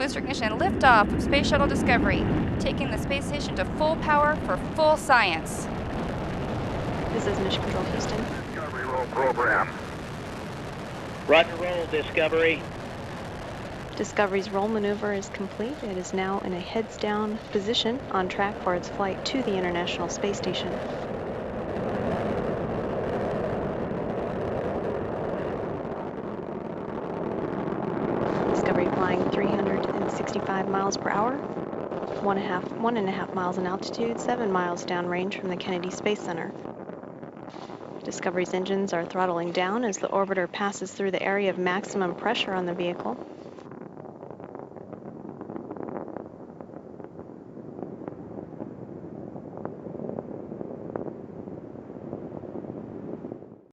booster ignition, liftoff of Space Shuttle Discovery, taking the space station to full power for full science. This is Mission Control Houston. Discovery roll program. Roger roll, Discovery. Discovery's roll maneuver is complete. It is now in a heads-down position on track for its flight to the International Space Station. Discovery flying 365 miles per hour, 1.5 miles in altitude, 7 miles downrange from the Kennedy Space Center. Discovery's engines are throttling down as the orbiter passes through the area of maximum pressure on the vehicle.